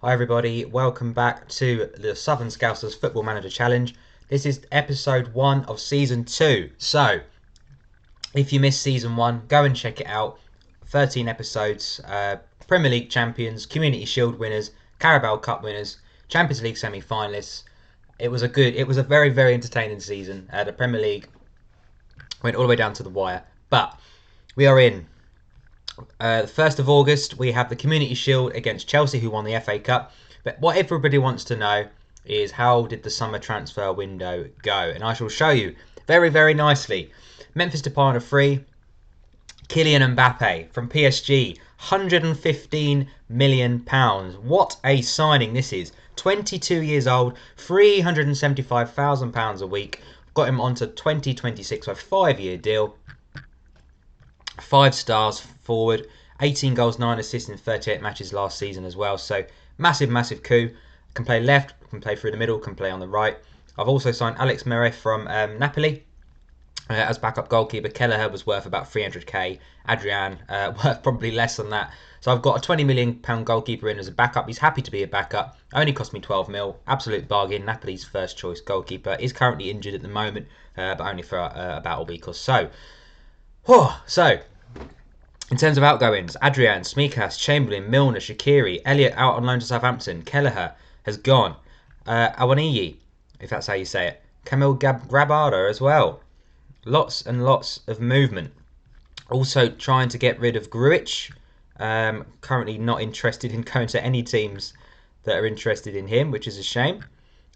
Hi everybody, welcome back to the Southern Scousers Football Manager Challenge. This is episode 1 of season 2. So, if you missed season 1, go and check it out. 13 episodes, Premier League champions, Community Shield winners, Carabao Cup winners, Champions League semi-finalists. It was a very, very entertaining season. The Premier League went all the way down to the wire. But we are in the 1st of August, we have the Community Shield against Chelsea, who won the FA Cup. But what everybody wants to know is, how did the summer transfer window go? And I shall show you very, very nicely. Memphis Depay on a free. Kylian Mbappe from PSG, £115 million. What a signing this is. 22 years old, £375,000 a week. Got him onto 2026, so a 5-year deal. 5 stars forward, 18 goals, 9 assists in 38 matches last season as well. So massive, massive coup. Can play left, can play through the middle, can play on the right. I've also signed Alex Meret from Napoli as backup goalkeeper. Kelleher was worth about 300k. Adrian worth probably less than that. So I've got a £20 million goalkeeper in as a backup. He's happy to be a backup. Only cost me 12 mil. Absolute bargain. Napoli's first choice goalkeeper. Is currently injured at the moment, but only for about a week or so. So, in terms of outgoings, Adrian, Smikas, Chamberlain, Milner, Shaqiri, Elliott out on loan to Southampton, Kelleher has gone, Awaniyi, if that's how you say it, Kamil Grabara as well. Lots and lots of movement. Also trying to get rid of Grujic, currently not interested in going to any teams that are interested in him, which is a shame.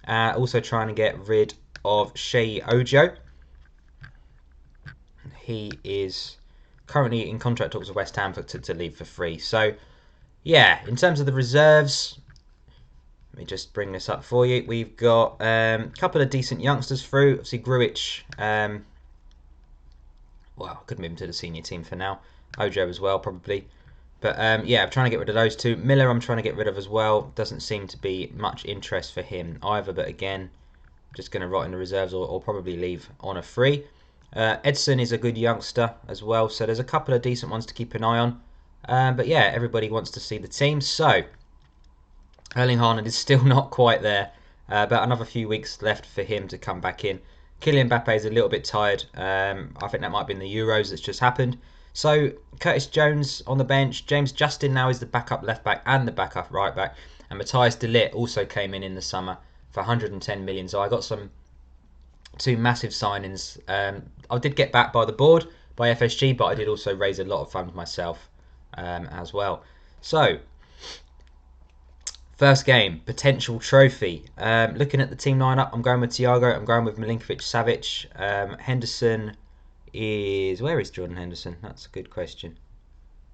Also trying to get rid of Shea Ojo. He is currently in contract talks with West Ham to leave for free. So, yeah, in terms of the reserves, let me just bring this up for you. We've got a couple of decent youngsters through. Obviously, Grujic, well, I could move him to the senior team for now. Ojo as well, probably. But, yeah, I'm trying to get rid of those two. Miller, I'm trying to get rid of as well. Doesn't seem to be much interest for him either. But, again, just going to rot in the reserves or probably leave on a free. Edson is a good youngster as well, so there's a couple of decent ones to keep an eye on. But yeah, everybody wants to see the team. So, Erling Haaland is still not quite there. About another few weeks left for him to come back in. Kylian Mbappe is a little bit tired. I think that might have been the Euros that's just happened. So, Curtis Jones on the bench. James Justin now is the backup left back and the backup right back. And Matthias de Ligt also came in the summer for 110 million. So I got two massive signings. I did get backed by the board, by FSG, but I did also raise a lot of funds myself as well. So, first game, potential trophy. Looking at the team lineup, I'm going with Thiago, I'm going with Milinkovic-Savic. Henderson is... Where is Jordan Henderson? That's a good question.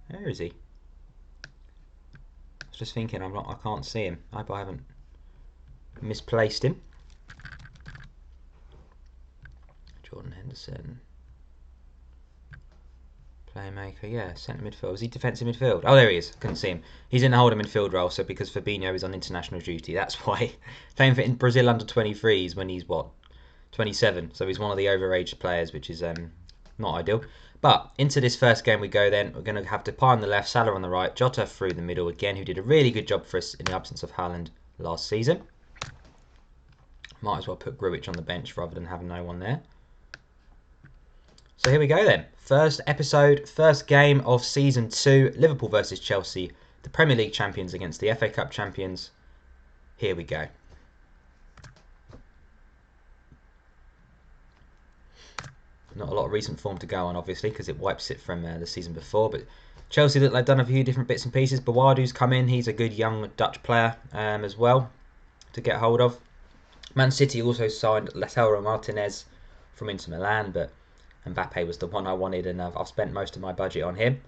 Where is he? I was just thinking, I can't see him. I hope I haven't misplaced him. Jordan Henderson, playmaker, yeah, centre midfield. Is he defensive midfield? Oh, there he is. Couldn't see him. He's in the holding midfield role, so because Fabinho is on international duty, that's why. Playing for Brazil under 23s when he's, what, 27. So he's one of the overaged players, which is not ideal. But into this first game we go then. We're going to have Depay on the left, Salah on the right, Jota through the middle again, who did a really good job for us in the absence of Haaland last season. Might as well put Grujic on the bench rather than having no one there. So here we go then. First episode, first game of season 2. Liverpool versus Chelsea. The Premier League champions against the FA Cup champions. Here we go. Not a lot of recent form to go on, obviously, because it wipes it from the season before. But Chelsea look like they've done a few different bits and pieces. Bawadu's come in. He's a good young Dutch player as well to get hold of. Man City also signed Lautaro Martinez from Inter Milan, but Mbappe was the one I wanted, and I've spent most of my budget on him.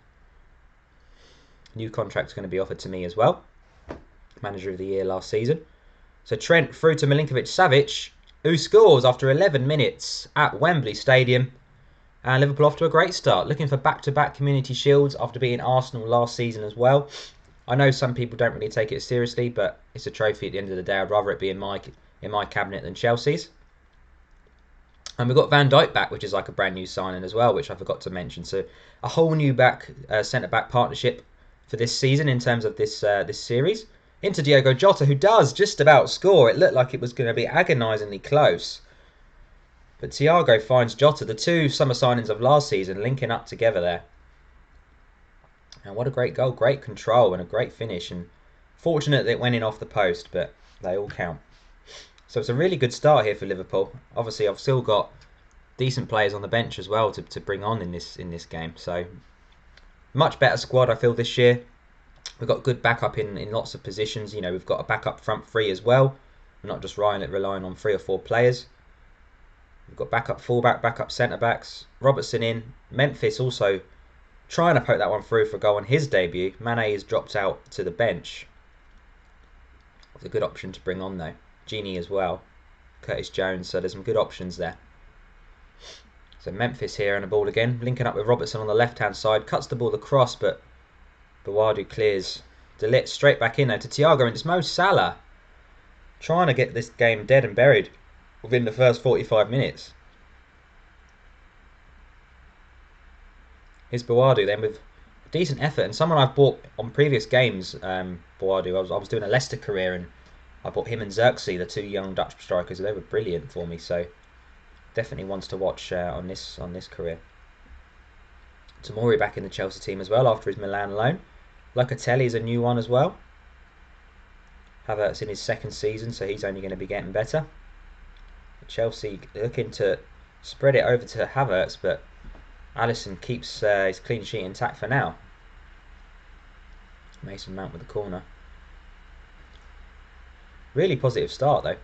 New contract's going to be offered to me as well. Manager of the year last season. So Trent through to Milinkovic-Savic, who scores after 11 minutes at Wembley Stadium. And Liverpool off to a great start. Looking for back-to-back Community Shields after beating Arsenal last season as well. I know some people don't really take it seriously, but it's a trophy at the end of the day. I'd rather it be in my cabinet than Chelsea's. And we've got Van Dijk back, which is like a brand new signing as well, which I forgot to mention. So a whole new centre-back partnership for this season in terms of this series. into Diogo Jota, who does just about score. It looked like it was going to be agonisingly close. But Thiago finds Jota, the two summer signings of last season, linking up together there. And what a great goal. Great control and a great finish. And fortunate that it went in off the post, but they all count. So it's a really good start here for Liverpool. Obviously, I've still got decent players on the bench as well to bring on in this game. So much better squad, I feel, this year. We've got good backup in lots of positions. You know, we've got a backup front three as well. We're not just relying on 3 or 4 players. We've got backup fullback, backup centre-backs. Robertson in. Memphis also trying to poke that one through for a goal on his debut. Mane has dropped out to the bench. It's a good option to bring on though. Genie as well. Curtis Jones, so there's some good options there. So Memphis here on the ball again. Linking up with Robertson on the left-hand side. Cuts the ball across, but Bawadu clears. De Ligt straight back in there to Thiago, and it's Mo Salah trying to get this game dead and buried within the first 45 minutes. Here's Bawadu then with decent effort, and someone I've bought on previous games, Bawadu. I was doing a Leicester career and I bought him and Xerxes, the 2 young Dutch strikers. They were brilliant for me, so definitely ones to watch on this career. Tomori back in the Chelsea team as well after his Milan loan. Locatelli is a new one as well. Havertz in his 2nd season, so he's only going to be getting better. Chelsea looking to spread it over to Havertz, but Alisson keeps his clean sheet intact for now. Mason Mount with the corner. Really positive start though.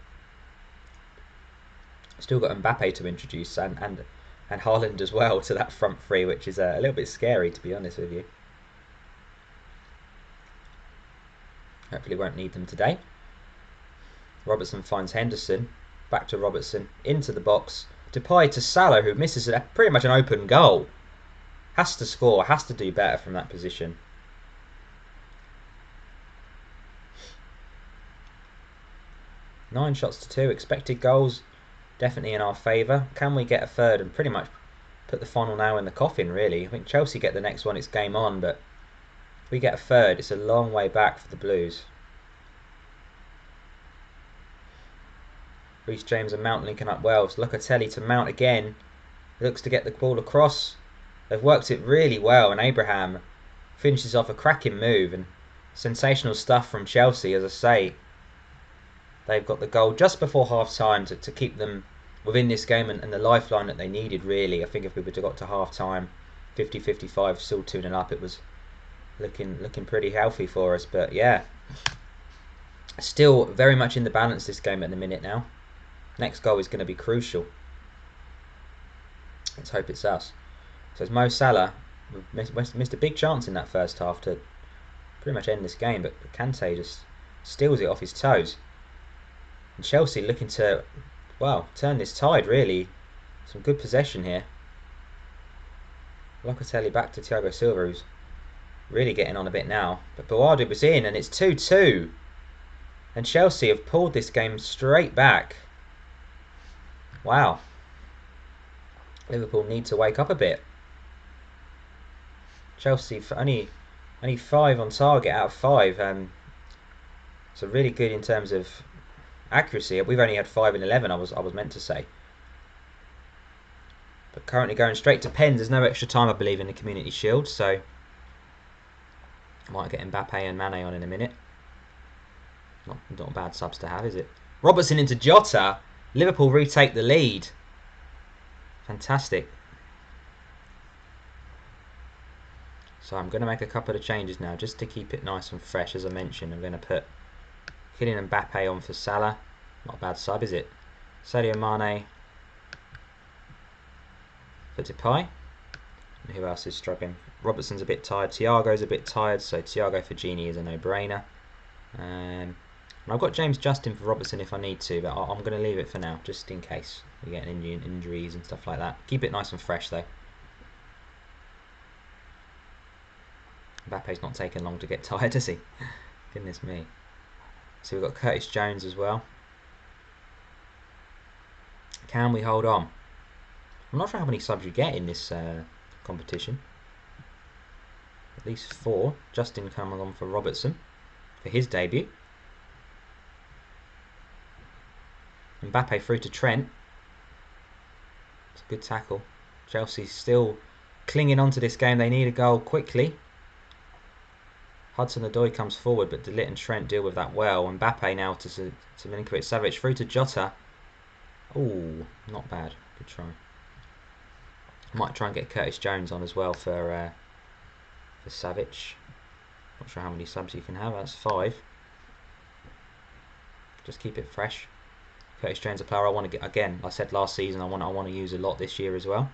Still got Mbappe to introduce and Haaland as well to that front three, which is a little bit scary, to be honest with you. Hopefully won't need them today. Robertson finds Henderson. Back to Robertson. Into the box. Depay to Salah, who misses pretty much an open goal. Has to score. Has to do better from that position. Nine shots to 2. Expected goals definitely in our favour. Can we get a third and pretty much put the final nail in the coffin, really? I think Chelsea get the next one, it's game on, but if we get a third, it's a long way back for the Blues. Reece James and Mount linking up well. So Locatelli to Mount again. Looks to get the ball across. They've worked it really well, and Abraham finishes off a cracking move. And sensational stuff from Chelsea, as I say. They've got the goal just before half-time to keep them within this game and the lifeline that they needed, really. I think if we would have got to half-time, 50-55, still 2-0 up, it was looking pretty healthy for us. But yeah, still very much in the balance this game at the minute now. Next goal is going to be crucial. Let's hope it's us. So it's Mo Salah. Missed a big chance in that first half to pretty much end this game, but Kante just steals it off his toes. And Chelsea looking to, well, turn this tide, really. Some good possession here. Locatelli back to Thiago Silva, who's really getting on a bit now. But Bawadu was in, and it's 2-2. And Chelsea have pulled this game straight back. Wow. Liverpool need to wake up a bit. Chelsea for only 5 on target out of 5. So really good in terms of accuracy. We've only had 5 in 11. I was meant to say. But currently going straight to pens. There's no extra time, I believe, in the Community Shield. So I might get Mbappe and Mane on in a minute. Not bad subs to have, is it? Robertson into Jota. Liverpool retake the lead. Fantastic. So I'm going to make a couple of changes now just to keep it nice and fresh. As I mentioned, I'm going to put Kylian Mbappe on for Salah. Not a bad sub, is it? Sadio Mane for Depay. And who else is struggling? Robertson's a bit tired. Thiago's a bit tired, so Thiago for Genie is a no-brainer. And I've got James Justin for Robertson if I need to, but I'm going to leave it for now, just in case we get injuries and stuff like that. Keep it nice and fresh, though. Mbappe's not taking long to get tired, has he? Goodness me. So we've got Curtis Jones as well. Can we hold on? I'm not sure how many subs you get in this competition. At least 4. Justin coming on for Robertson for his debut. Mbappe through to Trent. It's a good tackle. Chelsea still clinging on to this game. They need a goal quickly. Hudson-Odoi comes forward, but De Ligt and Trent deal with that well. Mbappe now to Milinkovic-Savic through to Jota. Oh, not bad. Good try. Might try and get Curtis Jones on as well for Savic. Not sure how many subs you can have. That's 5. Just keep it fresh. Curtis Jones, a player I want to get again. I said last season I want to use a lot this year as well.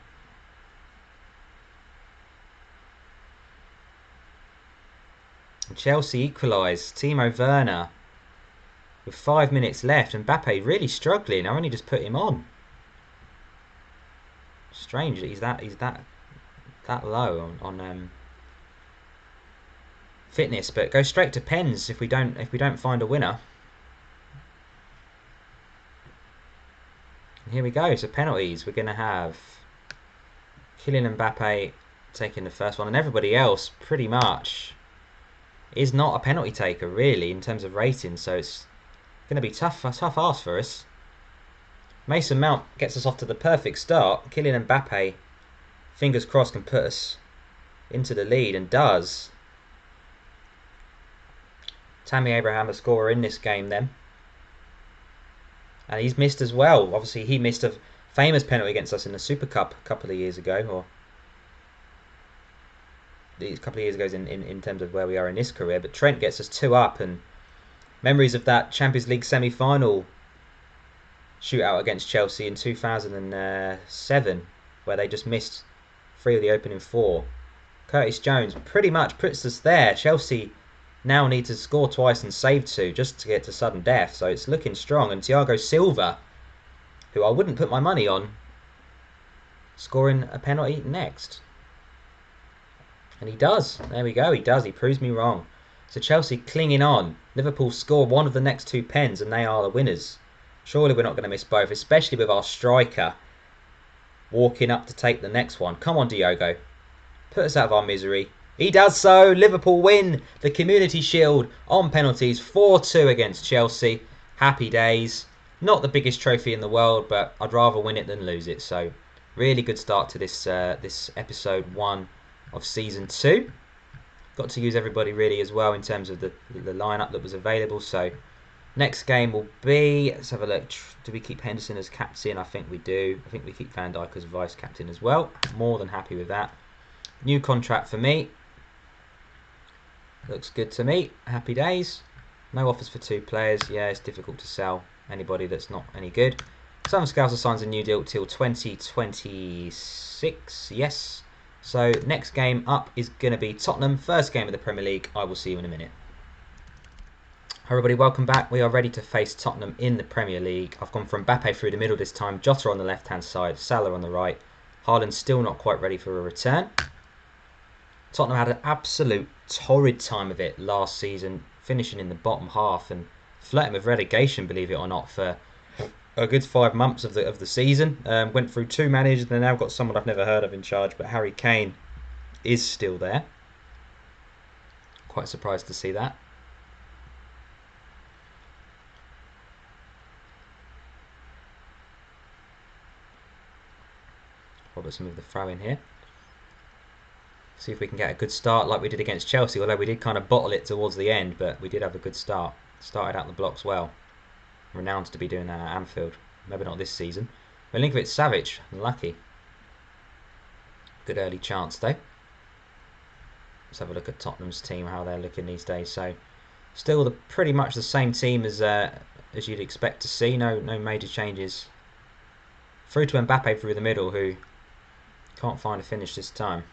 And Chelsea equalise. Timo Werner with 5 minutes left. And Mbappe really struggling. I only just put him on. Strange that he's that low on fitness, but go straight to pens if we don't find a winner. And here we go. So penalties. We're gonna have Kylian Mbappe taking the first one, and everybody else pretty much is not a penalty taker really in terms of rating. So it's gonna be a tough ask for us. Mason Mount gets us off to the perfect start. Kylian Mbappe, fingers crossed, can put us into the lead, and does. Tammy Abraham, a scorer in this game then. And he's missed as well. Obviously, he missed a famous penalty against us in the Super Cup a couple of years ago. Or a couple of years ago in terms of where we are in this career. But Trent gets us 2 up, and memories of that Champions League semi-final shootout against Chelsea in 2007, where they just missed 3 of the opening 4. Curtis Jones pretty much puts us there. Chelsea now need to score twice and save 2 just to get to sudden death, so it's looking strong. And Thiago Silva, who I wouldn't put my money on, scoring a penalty next. And he does. There we go. He does. He proves me wrong. So Chelsea clinging on. Liverpool score one of the next 2 pens, and they are the winners. Surely we're not going to miss both, especially with our striker walking up to take the next one. Come on, Diogo. Put us out of our misery. He does so. Liverpool win the Community Shield on penalties. 4-2 against Chelsea. Happy days. Not the biggest trophy in the world, but I'd rather win it than lose it. So really good start to this this episode 1 of season 2. Got to use everybody really as well in terms of the lineup that was available. So next game will be, let's have a look. Do we keep Henderson as captain? I think we do. I think we keep Van Dijk as vice captain as well. More than happy with that. New contract for me. Looks good to me. Happy days. No offers for 2 players. Yeah, it's difficult to sell anybody that's not any good. Southern Scouser signs a new deal till 2026. Yes. So next game up is going to be Tottenham. First game of the Premier League. I will see you in a minute. Hi everybody, welcome back. We are ready to face Tottenham in the Premier League. I've gone from Mbappe through the middle this time. Jota on the left hand side. Salah on the right. Haaland still not quite ready for a return. Tottenham had an absolute torrid time of it last season, finishing in the bottom half and flirting with relegation, believe it or not, for a good 5 months of the season. Went through 2 managers, and they've now got someone I've never heard of in charge, but Harry Kane is still there. Quite surprised to see that. Robertson with the throw in here. See if we can get a good start like we did against Chelsea, although we did kind of bottle it towards the end, but we did have a good start. Started out the blocks well. Renowned to be doing that at Anfield. Maybe not this season. Milinkovic-Savic, unlucky. Good early chance though. Let's have a look at Tottenham's team, how they're looking these days. So, still pretty much the same team as you'd expect to see. No major changes. Through to Mbappe through the middle, who can't find a finish this time.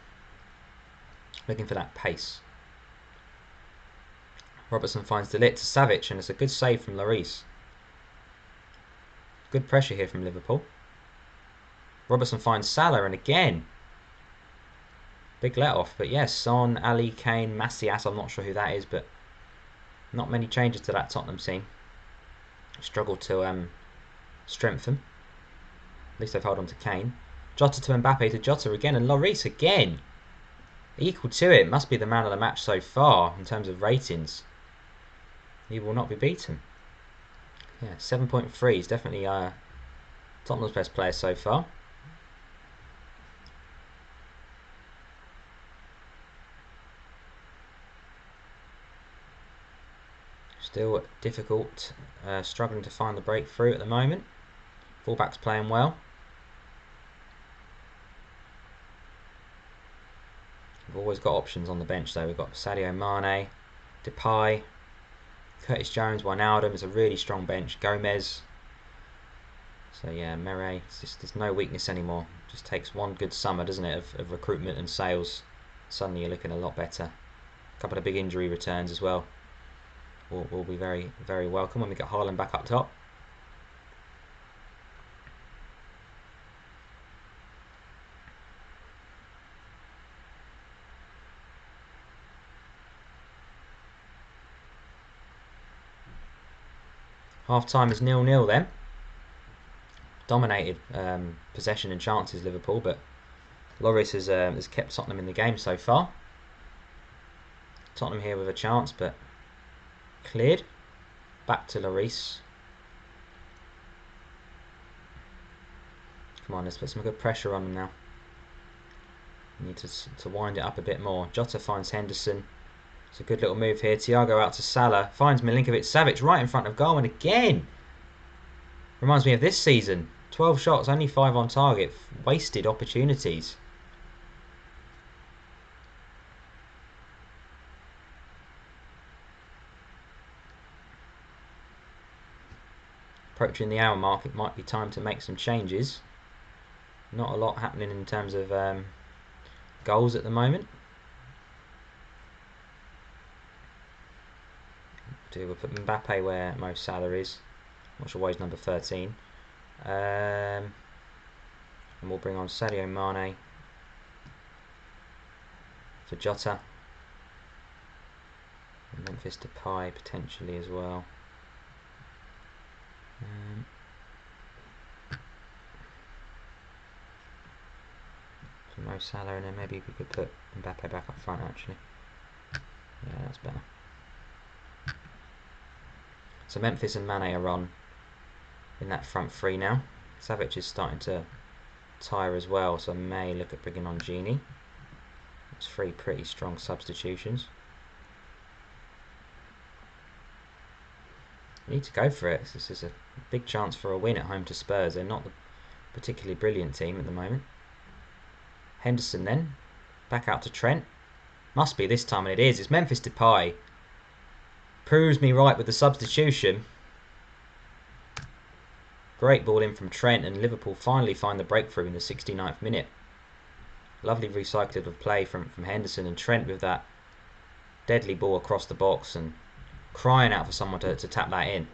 Looking for that pace. Robertson finds De Ligt to Savic, and it's a good save from Lloris. Good pressure here from Liverpool. Robertson finds Salah, and again, big let-off. But yes, Son, Ali, Kane, Macias, I'm not sure who that is, but not many changes to that Tottenham team. Struggled to strengthen. At least they've held on to Kane. Jota to Mbappe to Jota again, and Lloris again. Equal to it. Must be the man of the match so far in terms of ratings. He will not be beaten. Yeah, 7.3 is definitely Tottenham's best player so far. Still difficult, struggling to find the breakthrough at the moment. Fullback's playing well. We've always got options on the bench though. We've got Sadio Mane, Depay, Curtis Jones, Wijnaldum. It's a really strong bench. Gomez. So yeah, Mere. There's no weakness anymore. Just takes one good summer, doesn't it, of recruitment and sales. Suddenly you're looking a lot better. A couple of big injury returns as well. Will be very, very welcome when we get Haaland back up top. Half time is 0-0 then. Dominated possession and chances, Liverpool, but Lloris has kept Tottenham in the game so far. Tottenham here with a chance, but cleared. Back to Lloris. Come on, let's put some good pressure on them now. We need to wind it up a bit more. Jota finds Henderson. It's a good little move here. Thiago out to Salah. Finds Milinkovic-Savic right in front of goal, and again! Reminds me of this season. 12 shots, only 5 on target. Wasted opportunities. Approaching the hour mark, it might be time to make some changes. Not a lot happening in terms of goals at the moment. We'll put Mbappe where Mo Salah is. Not sure why he's number 13. And we'll bring on Sadio Mane for Jota. And Memphis Depay potentially as well. For Mo Salah, and then maybe we could put Mbappe back up front actually. Yeah, that's better. So Memphis and Mane are on in that front three now. Savic is starting to tire as well, so I may look at bringing on Genie. It's 3 pretty strong substitutions. You need to go for it. This is a big chance for a win at home to Spurs. They're not the particularly brilliant team at the moment. Henderson then, back out to Trent. Must be this time, and it is. It's Memphis Depay. Proves me right with the substitution. Great ball in from Trent, and Liverpool finally find the breakthrough in the 69th minute. Lovely recycling of play from Henderson, and Trent with that deadly ball across the box and crying out for someone to tap that in.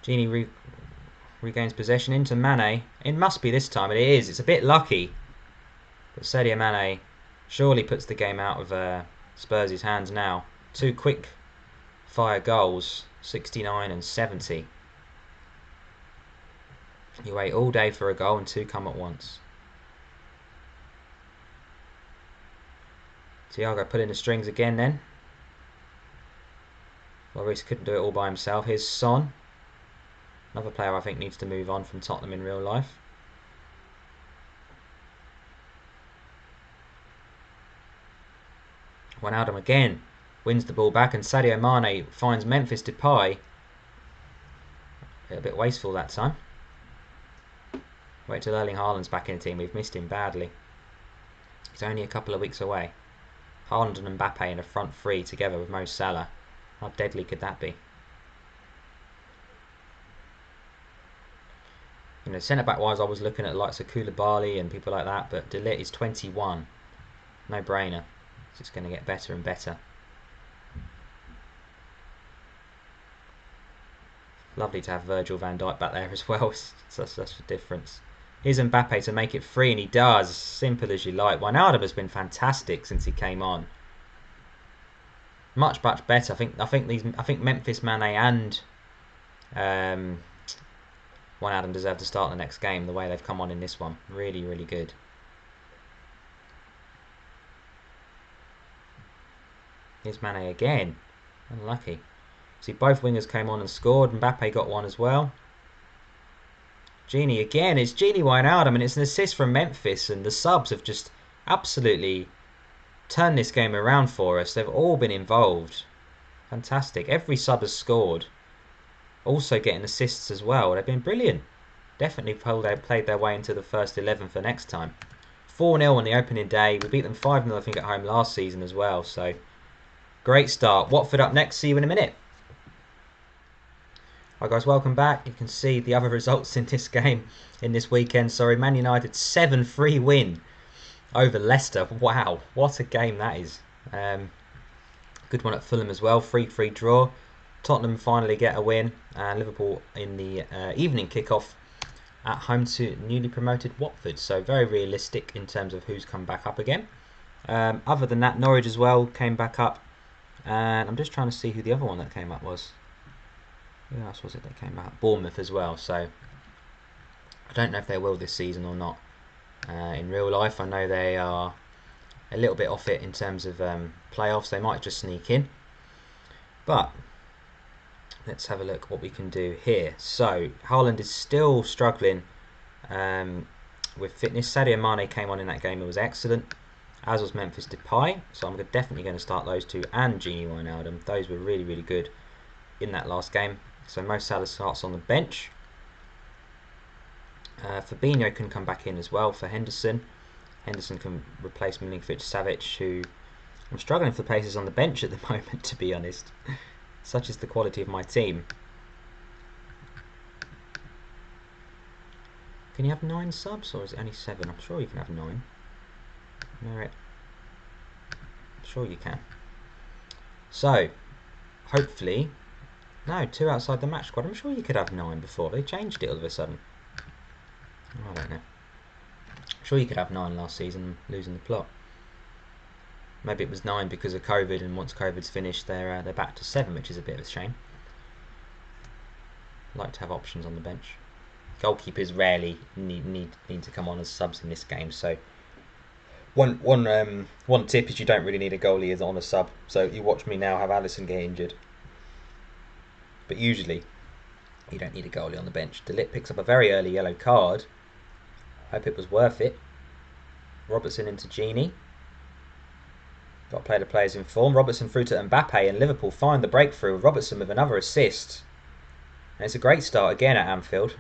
Genie regains possession into Mane. It must be this time, and it is. It's a bit lucky. But Sadio Mane surely puts the game out of Spurs' hands now. 2 quick fire goals, 69 and 70. You wait all day for a goal and 2 come at once. Thiago pulling the strings again then. Lloris couldn't do it all by himself. Here's Son. Another player I think needs to move on from Tottenham in real life. Wijnaldum again wins the ball back, and Sadio Mane finds Memphis Depay. A bit wasteful that time. Wait till Erling Haaland's back in the team. We've missed him badly. He's only a couple of weeks away. Haaland and Mbappe in a front 3 together with Mo Salah. How deadly could that be? You know, centre-back wise, I was looking at the likes of Koulibaly and people like that, but De Ligt is 21. No brainer. It's just going to get better and better. Lovely to have Virgil van Dijk back there as well. That's the difference. Here's Mbappe to make it 3, and he does. Simple as you like. Wijnaldum has been fantastic since he came on. Much better. I think Memphis, Mane, and Wijnaldum deserve to start the next game. The way they've come on in this one, really, really good. Here's Mane again. Unlucky. See, both wingers came on and scored. Mbappe got one as well. Gini again. It's Gini Wijnaldum, and it's an assist from Memphis, and the subs have just absolutely turned this game around for us. They've all been involved. Fantastic. Every sub has scored. Also getting assists as well. They've been brilliant. Definitely played their way into the first 11 for next time. 4-0 on the opening day. We beat them 5-0 I think at home last season as well. So great start. Watford up next. See you in a minute. Hi guys, welcome back. You can see the other results in this game, in this weekend. Sorry, Man United 7-3 win over Leicester. Wow, what a game that is. Good one at Fulham as well. 3-3 draw. Tottenham finally get a win, and Liverpool in the evening kickoff at home to newly promoted Watford. So very realistic in terms of who's come back up again. Other than that, Norwich as well came back up, and I'm just trying to see who the other one that came up was. Who else was it that came out? Bournemouth as well. So I don't know if they will this season or not. In real life, I know they are a little bit off it in terms of playoffs. They might just sneak in. But let's have a look what we can do here. So Haaland is still struggling with fitness. Sadio Mane came on in that game. It was excellent. As was Memphis Depay. So I'm definitely going to start those two and Gini Wijnaldum. Those were really, really good in that last game. So Mo Salah starts on the bench. Fabinho can come back in as well for Henderson. Henderson can replace Milinkovic-Savic, who I'm struggling for places on the bench at the moment, to be honest. Such is the quality of my team. Can you have 9 subs, or is it only 7? I'm sure you can have 9. Merit. I'm sure you can. So, hopefully... No, 2 outside the match squad. I'm sure you could have 9 before. They changed it all of a sudden. I don't know. I'm sure you could have 9 last season, losing the plot. Maybe it was 9 because of COVID, and once COVID's finished, they're back to 7, which is a bit of a shame. Like to have options on the bench. Goalkeepers rarely need to come on as subs in this game, so one tip is you don't really need a goalie as on a sub. So you watch me now have Alisson get injured. But usually, you don't need a goalie on the bench. De Ligt picks up a very early yellow card. Hope it was worth it. Robertson into Gini. Got to play the players in form. Robertson through to Mbappe, and Liverpool find the breakthrough. Robertson with another assist. And it's a great start again at Anfield.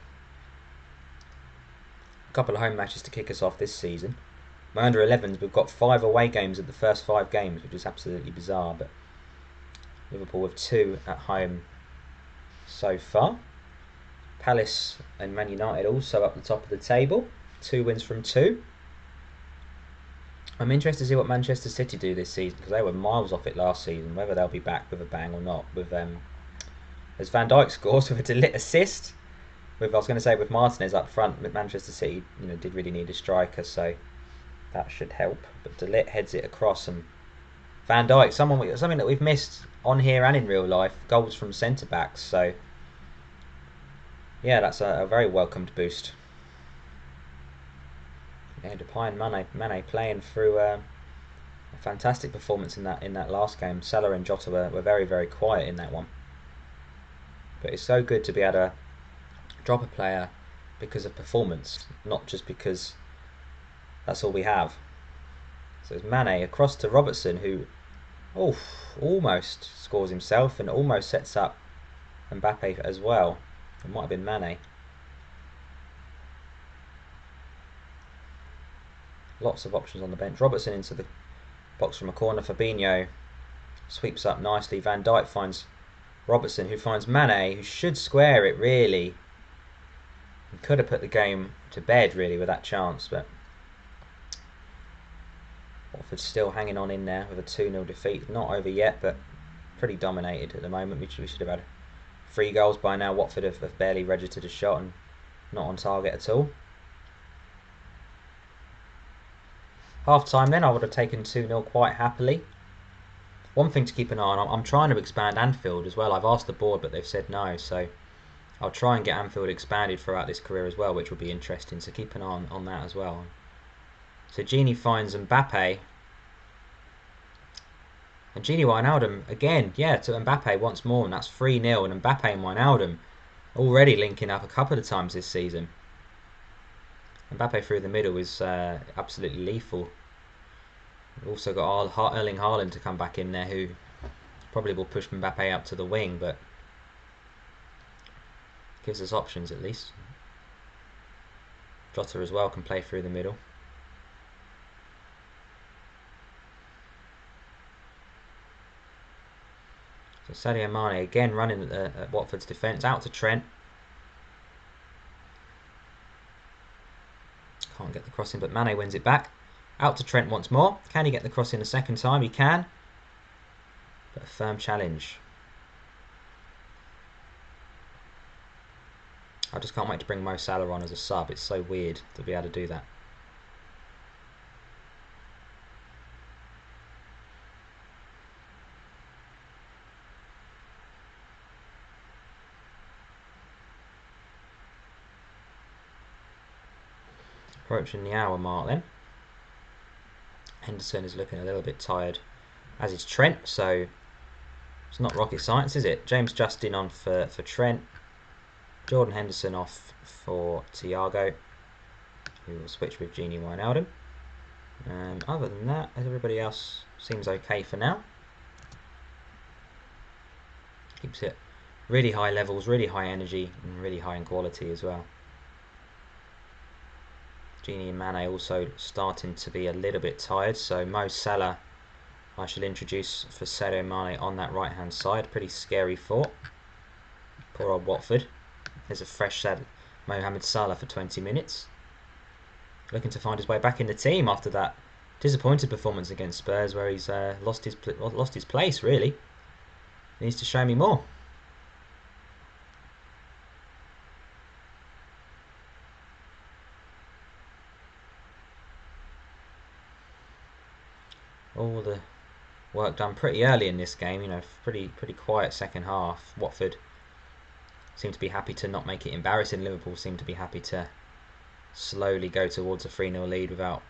A couple of home matches to kick us off this season. My under 11s, we've got 5 away games at the first 5 games, which is absolutely bizarre. But Liverpool with 2 at home so far. Palace and Man United also up the top of the table. 2 wins from 2. I'm interested to see what Manchester City do this season, because they were miles off it last season. Whether they'll be back with a bang or not. With as Van Dijk scores with a De Ligt assist. With with Martinez up front, Manchester City did really need a striker, so that should help. But De Ligt heads it across, and Van Dijk, something that we've missed on here and in real life, goals from centre backs. So yeah, that's a very welcomed boost. Yeah, Depay and Mane playing through a fantastic performance in that last game. Salah and Jota were very, very quiet in that one. But it's so good to be able to drop a player because of performance, not just because that's all we have. So it's Mane across to Robertson, who almost scores himself and almost sets up Mbappe as well. It might have been Mane. Lots of options on the bench. Robertson into the box from a corner. Fabinho sweeps up nicely. Van Dijk finds Robertson, who finds Mane, who should square it really. He could have put the game to bed really with that chance, but Watford's still hanging on in there with a 2-0 defeat. Not over yet, but pretty dominated at the moment. We should have had 3 goals by now. Watford have barely registered a shot and not on target at all. Half time then, I would have taken 2-0 quite happily. One thing to keep an eye on, I'm trying to expand Anfield as well. I've asked the board, but they've said no, so I'll try and get Anfield expanded throughout this career as well, which will be interesting, so keep an eye on that as well. So Gini finds Mbappe. And Gini Wijnaldum, again, yeah, to Mbappe once more, and that's 3-0. And Mbappe and Wijnaldum already linking up a couple of times this season. Mbappe through the middle is absolutely lethal. We've also got Erling Haaland to come back in there, who probably will push Mbappe up to the wing, but gives us options at least. Jota as well can play through the middle. So Sadio Mane again running at Watford's defence, out to Trent. Can't get the crossing, but Mane wins it back. Out to Trent once more. Can he get the crossing a second time? He can. But a firm challenge. I just can't wait to bring Mo Salah on as a sub. It's so weird to be able to do that. Approaching the hour mark then. Henderson is looking a little bit tired, as is Trent, so it's not rocket science, is it? James Justin on for Trent. Jordan Henderson off for Thiago, who will switch with Gini Wijnaldum. Other than that, everybody else seems okay for now. Keeps it really high levels, really high energy, and really high in quality as well. Gini and Mane also starting to be a little bit tired, so Mo Salah I shall introduce for Sadio Mane on that right hand side. Pretty scary thought. Poor old Watford. There's a fresh Mohamed Salah for 20 minutes. Looking to find his way back in the team after that disappointed performance against Spurs, where he's lost his place really. He needs to show me more. All the work done pretty early in this game, you know, pretty quiet second half. Watford seem to be happy to not make it embarrassing. Liverpool seem to be happy to slowly go towards a 3-0 lead without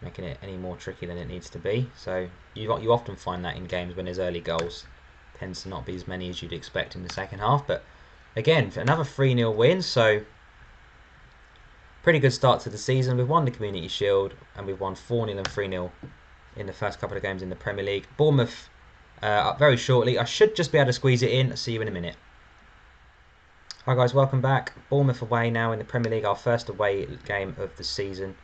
making it any more tricky than it needs to be. So you often find that in games when there's early goals, tends to not be as many as you'd expect in the second half. But again, another 3-0 win, so pretty good start to the season. We've won the Community Shield and we've won 4-0 and 3-0 in the first couple of games in the Premier League. Bournemouth up very shortly. I should just be able to squeeze it in. See you in a minute. Hi guys, welcome back. Bournemouth away now in the Premier League, our first away game of the season.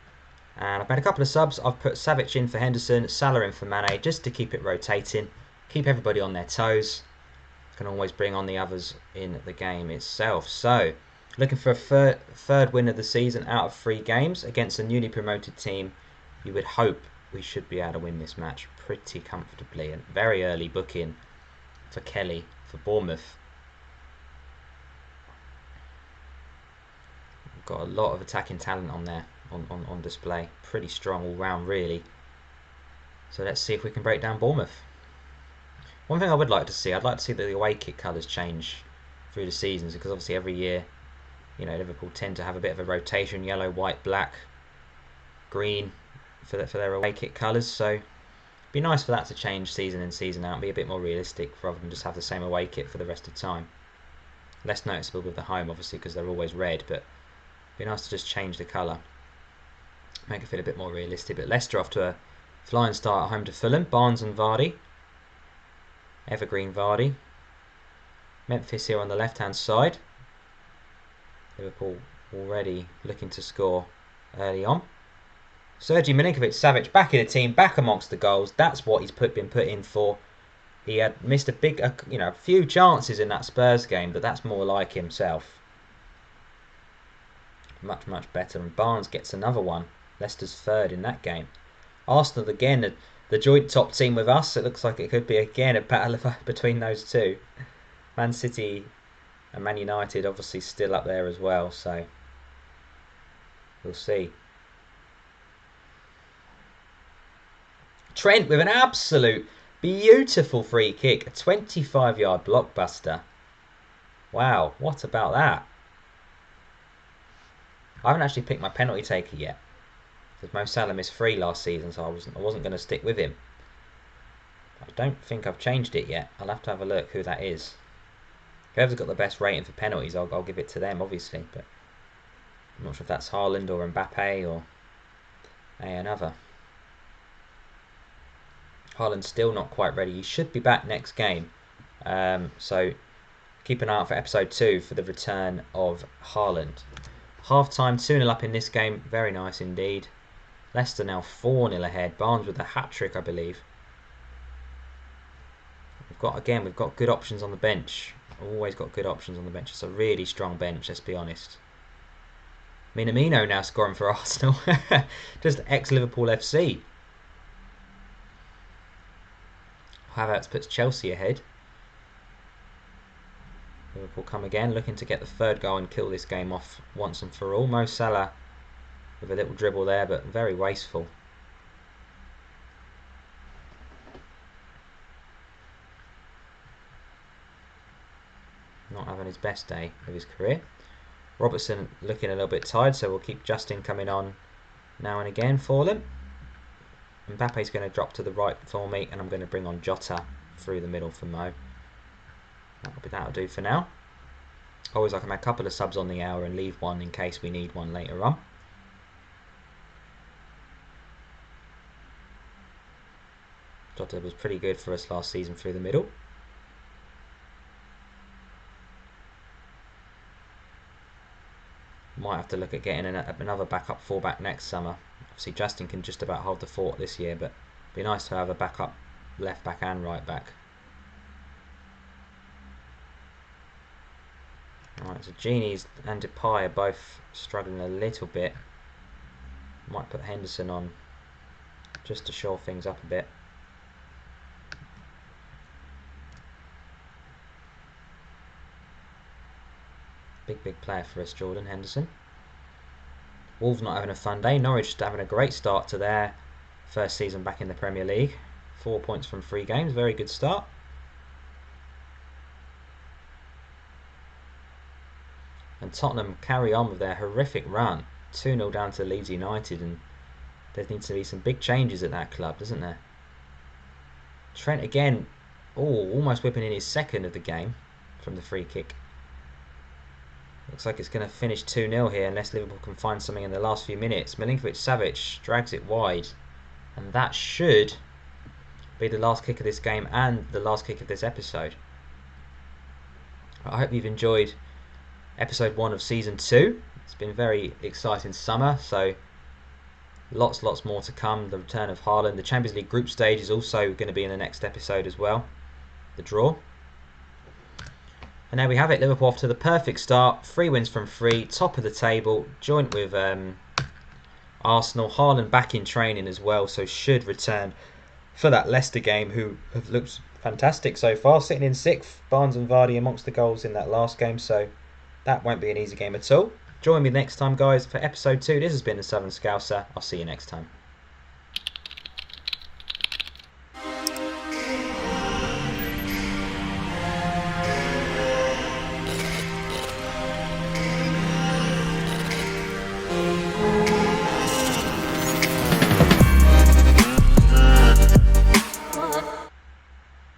And I've made a couple of subs. I've put Savic in for Henderson, Salah in for Mane, just to keep it rotating. Keep everybody on their toes. Can always bring on the others in the game itself. So, looking for a third win of the season out of 3 games against a newly promoted team. You would hope we should be able to win this match pretty comfortably. And very early booking for Kelly for Bournemouth. We've got a lot of attacking talent on there on display. Pretty strong all round really. So let's see if we can break down Bournemouth. One thing I would like to see, I'd like to see the away kit colours change through the seasons, because obviously every year, you know, Liverpool tend to have a bit of a rotation: yellow, white, black, green for their away kit colours. So it'd be nice for that to change season in, season out, and be a bit more realistic rather than just have the same away kit for the rest of the time. Less noticeable with the home, obviously, because they're always red, but it'd be nice to just change the colour, make it feel a bit more realistic. But Leicester off to a flying start at home to Fulham. Barnes and Vardy. Evergreen Vardy. Memphis here on the left hand side. Liverpool already looking to score early on. Sergej Milinkovic-Savic back in the team, back amongst the goals. That's what he's been put in for. He had missed a few chances in that Spurs game, but that's more like himself. Much better. And Barnes gets another one. Leicester's third in that game. Arsenal again, the joint top team with us. It looks like it could be again a battle between those two. Man City and Man United obviously still up there as well, so we'll see. Trent with an absolute beautiful free kick, a 25-yard blockbuster. Wow, what about that? I haven't actually picked my penalty taker yet, because Mo Salah missed 3 last season, so I wasn't going to stick with him. I don't think I've changed it yet. I'll have to have a look who that is. Whoever's got the best rating for penalties, I'll give it to them, obviously. But I'm not sure if that's Haaland or Mbappe or another. Haaland's still not quite ready. He should be back next game. So keep an eye out for episode 2 for the return of Haaland. Half-time, 2-0 up in this game. Very nice indeed. Leicester now 4-0 ahead. Barnes with a hat-trick, I believe. We've got good options on the bench. Always got good options on the bench. It's a really strong bench, let's be honest. Minamino now scoring for Arsenal. Just ex-Liverpool FC. Havertz puts Chelsea ahead. Liverpool come again, looking to get the third goal and kill this game off once and for all. Mo Salah with a little dribble there, but very wasteful. Not having his best day of his career. Robertson looking a little bit tired, so we'll keep Justin coming on now and again for them. Mbappe's going to drop to the right for me, and I'm going to bring on Jota through the middle for Mo. That'll do for now. Always like to make a couple of subs on the hour and leave one in case we need one later on. Jota was pretty good for us last season through the middle. Might have to look at getting another backup fullback next summer. Obviously Justin can just about hold the fort this year, but it'd be nice to have a backup left back and right back. Alright, so Genies and Depay are both struggling a little bit. Might put Henderson on just to shore things up a bit. Big player for us, Jordan Henderson. Wolves not having a fun day. Norwich having a great start to their first season back in the Premier League. 4 points from 3 games, very good start. And Tottenham carry on with their horrific run. 2-0 down to Leeds United, and there needs to be some big changes at that club, doesn't there? Trent again, almost whipping in his second of the game from the free kick. Looks like it's going to finish 2-0 here unless Liverpool can find something in the last few minutes. Milinkovic-Savic drags it wide, and that should be the last kick of this game and the last kick of this episode. I hope you've enjoyed episode 1 of season 2. It's been a very exciting summer, so lots more to come. The return of Haaland. The Champions League group stage is also going to be in the next episode as well. The draw. And there we have it, Liverpool off to the perfect start. 3 wins from 3, top of the table, joint with Arsenal. Haaland back in training as well, so should return for that Leicester game, who have looked fantastic so far. Sitting in 6th, Barnes and Vardy amongst the goals in that last game, so that won't be an easy game at all. Join me next time, guys, for episode 2. This has been the Southern Scouser. I'll see you next time.